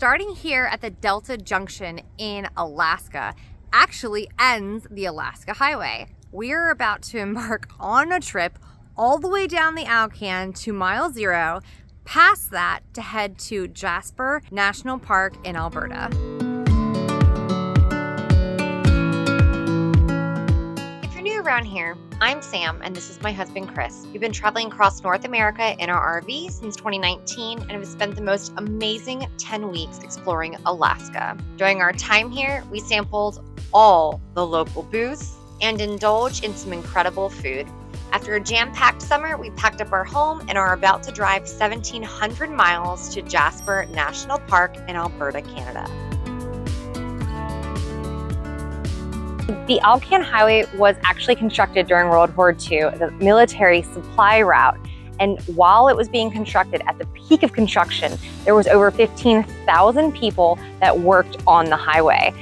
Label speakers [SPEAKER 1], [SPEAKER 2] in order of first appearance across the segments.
[SPEAKER 1] Starting here at the Delta Junction in Alaska actually ends the Alaska Highway. We're about to embark on a trip all the way down the Alcan to mile 0, past that to head to Jasper National Park in Alberta. If you're new around here, I'm Sam and this is my husband Chris. We've been traveling across North America in our RV since 2019 and have spent the most amazing 10 weeks exploring Alaska. During our time here, we sampled all the local booths and indulged in some incredible food. After a jam-packed summer, we packed up our home and are about to drive 1,700 miles to Jasper National Park in Alberta, Canada. The Alcan Highway was actually constructed during World War II as a military supply route. And while it was being constructed, at the peak of construction, there was over 15,000 people that worked on the highway.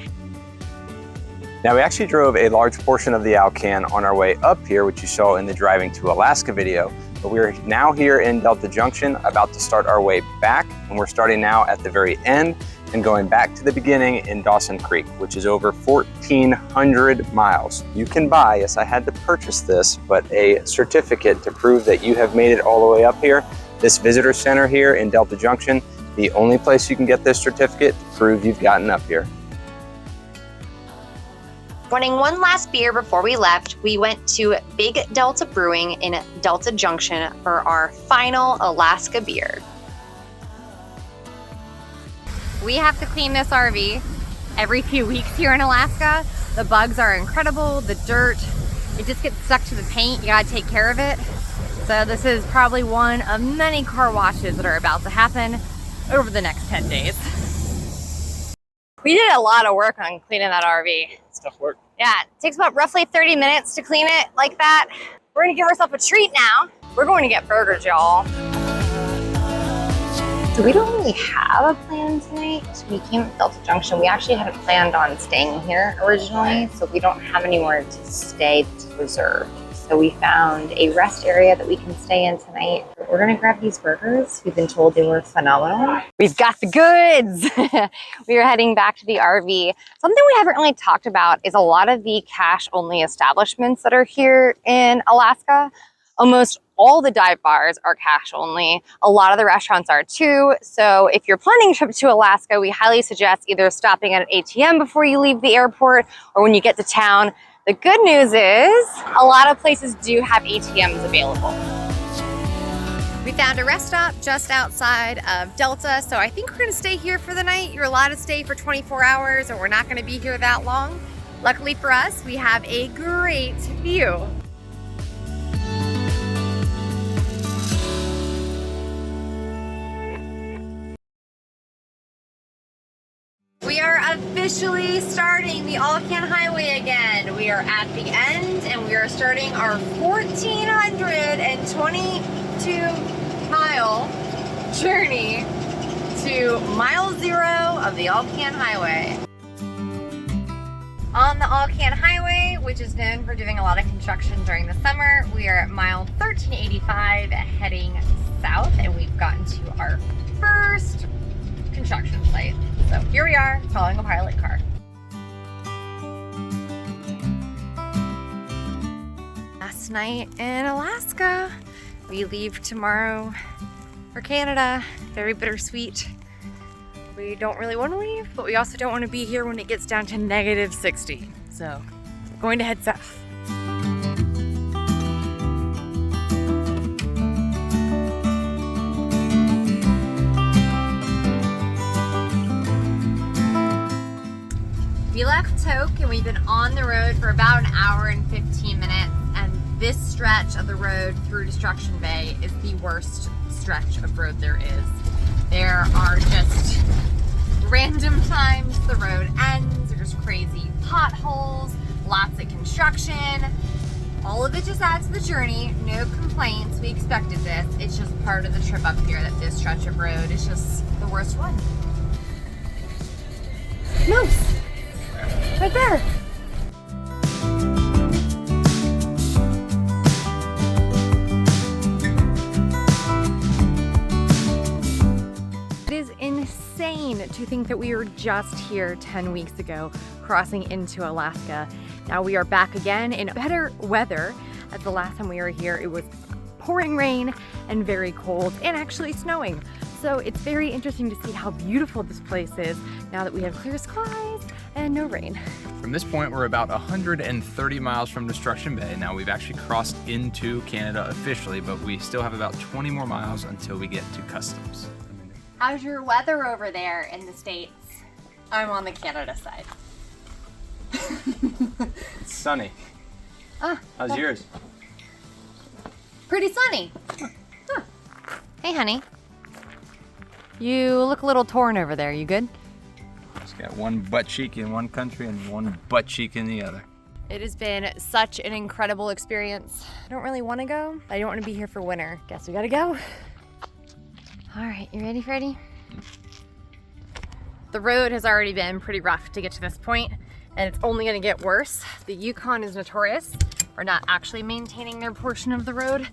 [SPEAKER 2] Now, we actually drove a large portion of the Alcan on our way up here, which you saw in the Driving to Alaska video. But we're now here in Delta Junction, about to start our way back. And we're starting now at the very end and going back to the beginning in Dawson Creek, which is over 1,400 miles. You can buy, yes, I had to purchase this, but a certificate to prove that you have made it all the way up here. This visitor center here in Delta Junction, the only place you can get this certificate to prove you've gotten up here.
[SPEAKER 1] Wanting one last beer before we left, we went to Big Delta Brewing in Delta Junction for our final Alaska beer. We have to clean this RV every few weeks here in Alaska. The bugs are incredible, the dirt, it just gets stuck to the paint. You gotta take care of it. So this is probably one of many car washes that are about to happen over the next 10 days. We did a lot of work on cleaning that RV.
[SPEAKER 2] It's tough work.
[SPEAKER 1] Yeah, it takes about roughly 30 minutes to clean it like that. We're gonna give ourselves a treat now. We're going to get burgers, y'all. So we don't really have a plan tonight. We came to Delta Junction. We actually hadn't planned on staying here originally, so we don't have anywhere to stay that's reserved. So we found a rest area that we can stay in tonight. We're gonna grab these burgers. We've been told they were phenomenal. We've got the goods. We are heading back to the RV. Something we haven't really talked about is a lot of the cash-only establishments that are here in Alaska. Almost all the dive bars are cash only. A lot of the restaurants are too. So if you're planning a trip to Alaska, we highly suggest either stopping at an ATM before you leave the airport or when you get to town. The good news is a lot of places do have ATMs available. We found a rest stop just outside of Delta, so I think we're gonna stay here for the night. You're allowed to stay for 24 hours, or we're not gonna be here that long. Luckily for us, we have a great view. We are officially starting the Alcan Highway again. We are at the end and we are starting our 1,422 mile journey to mile 0 of the Alcan Highway. On the Alcan Highway, which is known for doing a lot of construction during the summer, we are at mile 1385 heading south, and we've gotten to our first construction site. So here we are, following a pilot car. Last night in Alaska. We leave tomorrow for Canada. Very bittersweet. We don't really want to leave, but we also don't want to be here when it gets down to -60. So going to head south. We left Tok and we've been on the road for about an hour and 15 minutes, and this stretch of the road through Destruction Bay is the worst stretch of road there is. There are just random times the road ends, there's crazy potholes, lots of construction. All of it just adds to the journey, no complaints, we expected this. It's just part of the trip up here that this stretch of road is just the worst one. Moose! Right there. It is insane to think that we were just here 10 weeks ago, crossing into Alaska. Now we are back again in better weather. As the last time we were here, it was pouring rain and very cold and actually snowing. So it's very interesting to see how beautiful this place is now that we have clear skies and no rain.
[SPEAKER 3] From this point, we're about 130 miles from Destruction Bay. Now we've actually crossed into Canada officially, but we still have about 20 more miles until we get to customs.
[SPEAKER 1] How's your weather over there in the States? I'm on the Canada side.
[SPEAKER 2] It's sunny.
[SPEAKER 1] Ah,
[SPEAKER 2] how's yours?
[SPEAKER 1] Pretty sunny. Huh. Hey, honey. You look a little torn over there. You good?
[SPEAKER 3] Just got one butt cheek in one country and one butt cheek in the other.
[SPEAKER 1] It has been such an incredible experience. I don't really want to go. I don't want to be here for winter. Guess we gotta go. All right, you ready, Freddie? The road has already been pretty rough to get to this point, and it's only gonna get worse. The Yukon is notorious for not actually maintaining their portion of the road.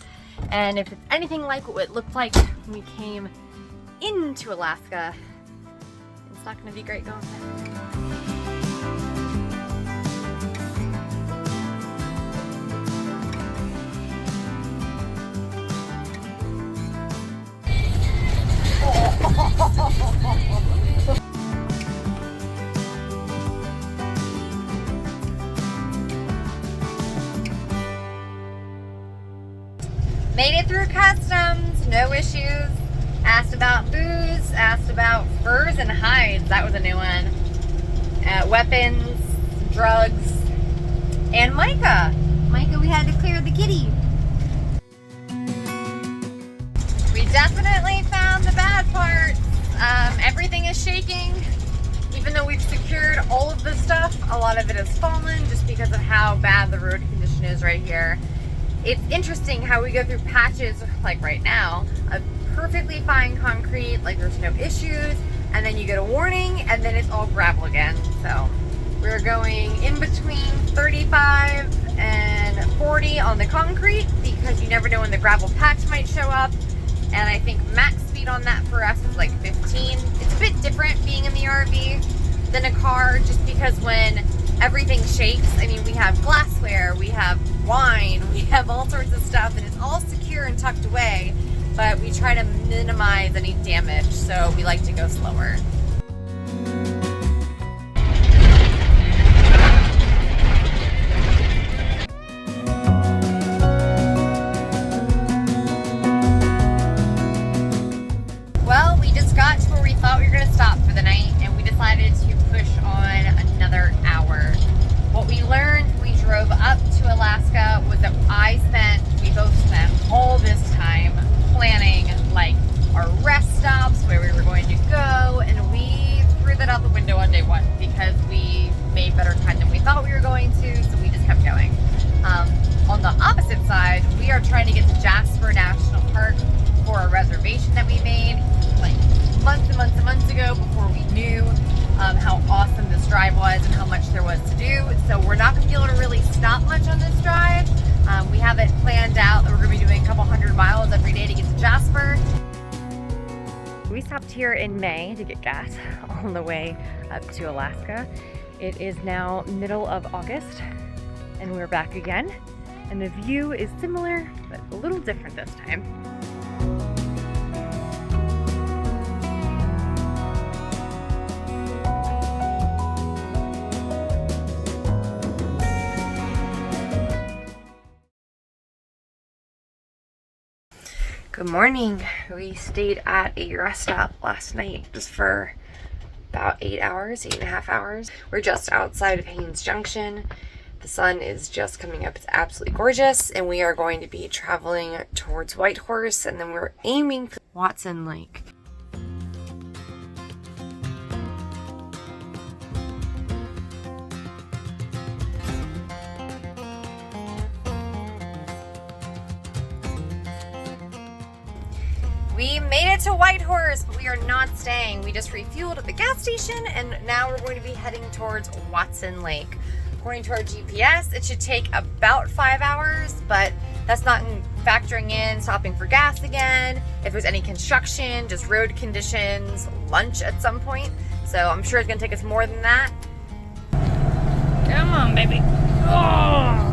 [SPEAKER 1] And if it's anything like what it looked like when we came into Alaska, it's not gonna be great going there. Made it through customs, no issues. Asked about booze, asked about furs and hides, that was a new one. Weapons, drugs, and Micah. Micah, we had to clear the kitty. We definitely found the bad parts. Everything is shaking. Even though we've secured all of the stuff, a lot of it has fallen just because of how bad the road condition is right here. It's interesting how we go through patches, like right now, of perfectly fine concrete, like there's no issues, and then you get a warning, and then it's all gravel again. So we're going in between 35 and 40 on the concrete because you never know when the gravel patch might show up. And I think max speed on that for us is like 15. It's a bit different being in the RV than a car, just because when everything shakes, I mean, we have glassware, we have wine, we have all sorts of stuff, and it's all secure and tucked away, but we try to minimize any damage, so we like to go slower. Well, we just got to where we thought we were going to stop for the night, and we decided to push on another hour. What we learned when we drove up to Alaska was that we both spent all this time planning like our rest stops, where we were going to go, and we threw that out the window on day one because we made better time than we thought we were going to, so we just kept going. On the opposite side, we are trying to get to Jasper National Park for a reservation that we made like months and months and months ago before we knew how awesome this drive was and how much there was to do. So we're not going to be able to really stop much on this drive. We have it planned out that we're going to be doing a couple 100 miles every day to get to Jasper. We stopped here in May to get gas on the way up to Alaska. It is now middle of August and we're back again. And the view is similar, but a little different this time. Good morning. We stayed at a rest stop last night just for about 8.5 hours. We're just outside of Haines Junction. The sun is just coming up. It's absolutely gorgeous. And we are going to be traveling towards Whitehorse, and then we're aiming for Watson Lake. We made it to Whitehorse, but we are not staying. We just refueled at the gas station, and now we're going to be heading towards Watson Lake. According to our GPS, it should take about 5 hours, but that's not factoring in stopping for gas again, if there's any construction, just road conditions, lunch at some point. So I'm sure it's gonna take us more than that. Come on, baby. Oh.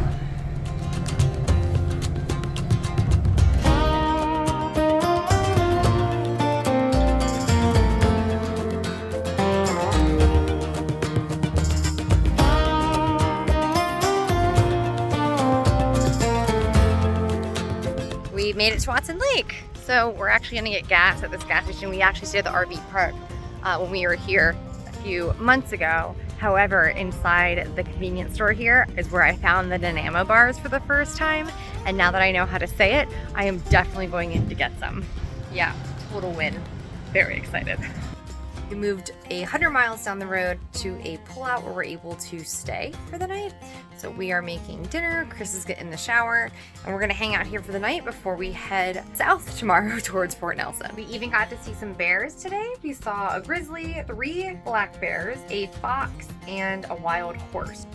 [SPEAKER 1] We made it to Watson Lake. So we're actually gonna get gas at this gas station. We actually stayed at the RV park when we were here a few months ago. However, inside the convenience store here is where I found the Dynamo bars for the first time. And now that I know how to say it, I am definitely going in to get some. Yeah, total win. Very excited. We moved 100 miles down the road to a pullout where we're able to stay for the night. So we are making dinner, Chris is getting in the shower, and we're gonna hang out here for the night before we head south tomorrow towards Fort Nelson. We even got to see some bears today. We saw a grizzly, 3 black bears, a fox, and a wild horse.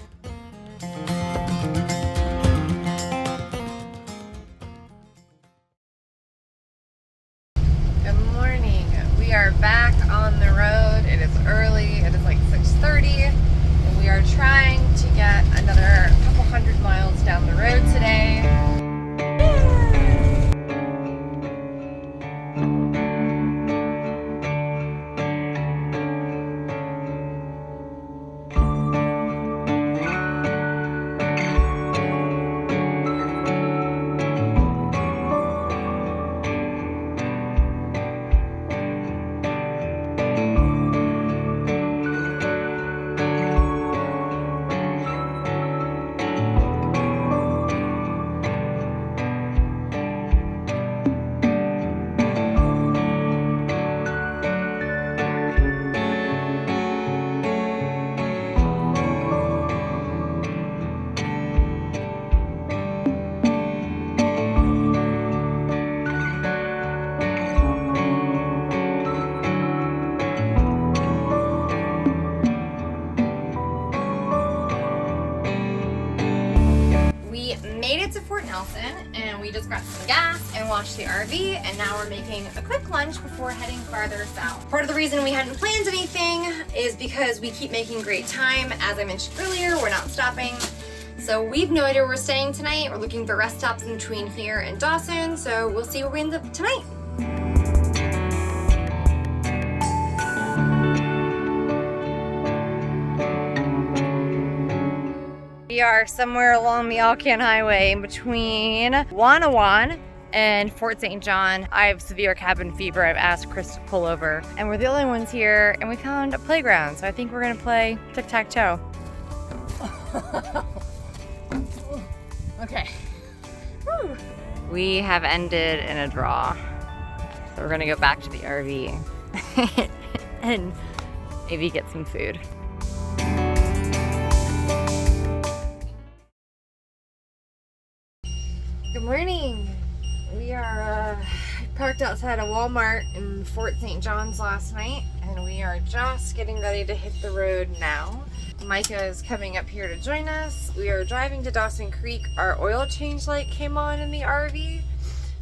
[SPEAKER 1] Good morning. We are back on the road. It is early. It is like 6:30, and we are trying to get another couple hundred miles down the road today. To Fort Nelson, and we just got some gas and washed the RV, and now we're making a quick lunch before heading farther south. Part of the reason we hadn't planned anything is because we keep making great time. As I mentioned earlier, we're not stopping. So we've no idea where we're staying tonight. We're looking for rest stops in between here and Dawson, so we'll see where we end up tonight. We are somewhere along the Alcan Highway in between Wanawan and Fort St. John. I have severe cabin fever. I've asked Chris to pull over, and we're the only ones here, and we found a playground, so I think we're gonna play tic-tac-toe. Okay. Woo. We have ended in a draw, so we're gonna go back to the RV and maybe get some food. Good morning. We are parked outside a Walmart in Fort St. John's last night, and we are just getting ready to hit the road now. Micah is coming up here to join us. We are driving to Dawson Creek. Our oil change light came on in the RV,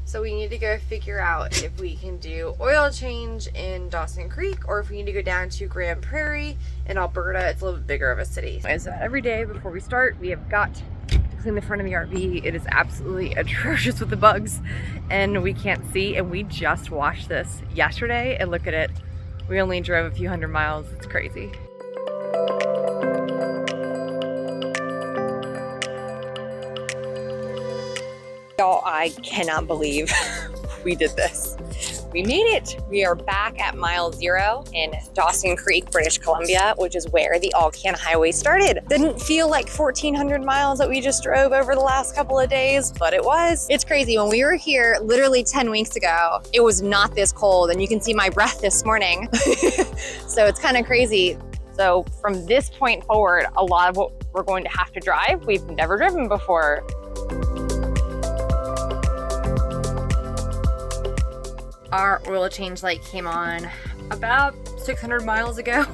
[SPEAKER 1] so we need to go figure out if we can do oil change in Dawson Creek or if we need to go down to Grand Prairie in Alberta. It's a little bit bigger of a city. So every day before we start, we have got in the front of the RV. It is absolutely atrocious with the bugs, and we can't see, and we just washed this yesterday, and look at it. We only drove a few hundred miles. It's crazy. Y'all, I cannot believe we did this. We made it. We are back at mile 0 in Dawson Creek, British Columbia, which is where the Alcan Highway started. Didn't feel like 1,400 miles that we just drove over the last couple of days, but it was. It's crazy. When we were here literally 10 weeks ago, it was not this cold, and you can see my breath this morning. So it's kind of crazy. So from this point forward, a lot of what we're going to have to drive, we've never driven before. Our oil change light came on about 600 miles ago.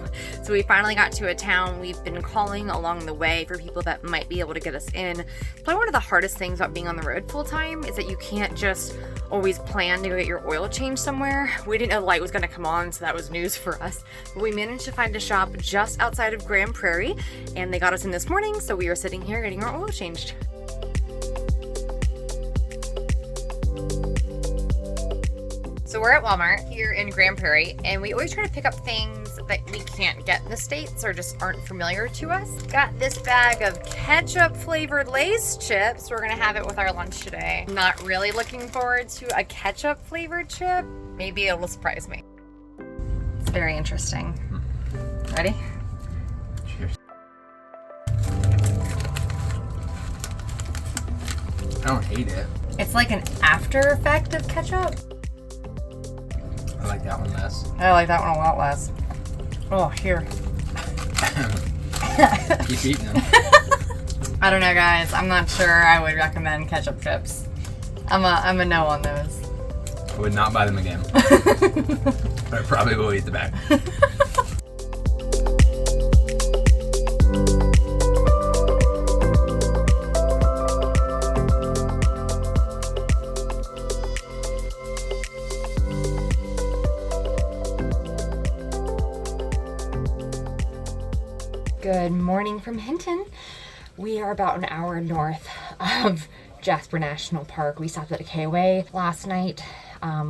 [SPEAKER 1] So we finally got to a town. We've been calling along the way for people that might be able to get us in. Probably one of the hardest things about being on the road full time is that you can't just always plan to go get your oil changed somewhere. We didn't know the light was gonna come on, so that was news for us. But we managed to find a shop just outside of Grand Prairie, and they got us in this morning, so we are sitting here getting our oil changed. So we're at Walmart here in Grand Prairie, and we always try to pick up things that we can't get in the States or just aren't familiar to us. Got this bag of ketchup flavored Lay's chips. We're gonna have it with our lunch today. Not really looking forward to a ketchup flavored chip. Maybe it will surprise me. It's very interesting. Ready?
[SPEAKER 3] Cheers. I don't hate it.
[SPEAKER 1] It's like an after effect of ketchup.
[SPEAKER 3] I like that one less.
[SPEAKER 1] I like that one a lot less. Oh, here.
[SPEAKER 3] Keep eating them.
[SPEAKER 1] I don't know, guys. I'm not sure I would recommend ketchup chips. I'm a no on those.
[SPEAKER 3] I would not buy them again. But I probably will eat the bag.
[SPEAKER 1] Good morning from Hinton. We are about an hour north of Jasper National Park. We stopped at Alcan Highway last night.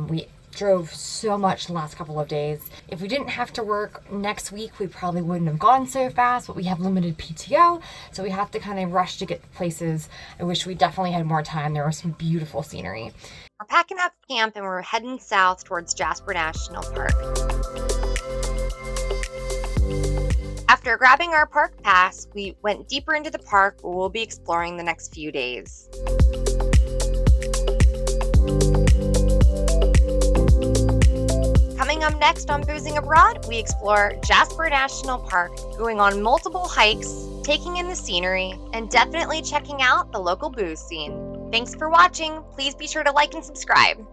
[SPEAKER 1] We drove so much the last couple of days. If we didn't have to work next week, we probably wouldn't have gone so fast, but we have limited PTO, so we have to kind of rush to get to places. I wish we definitely had more time. There was some beautiful scenery. We're packing up camp and we're heading south towards Jasper National Park. After grabbing our park pass, we went deeper into the park where we'll be exploring the next few days. Coming up next on Boozing Abroad, we explore Jasper National Park, going on multiple hikes, taking in the scenery, and definitely checking out the local booze scene. Thanks for watching. Please be sure to like and subscribe.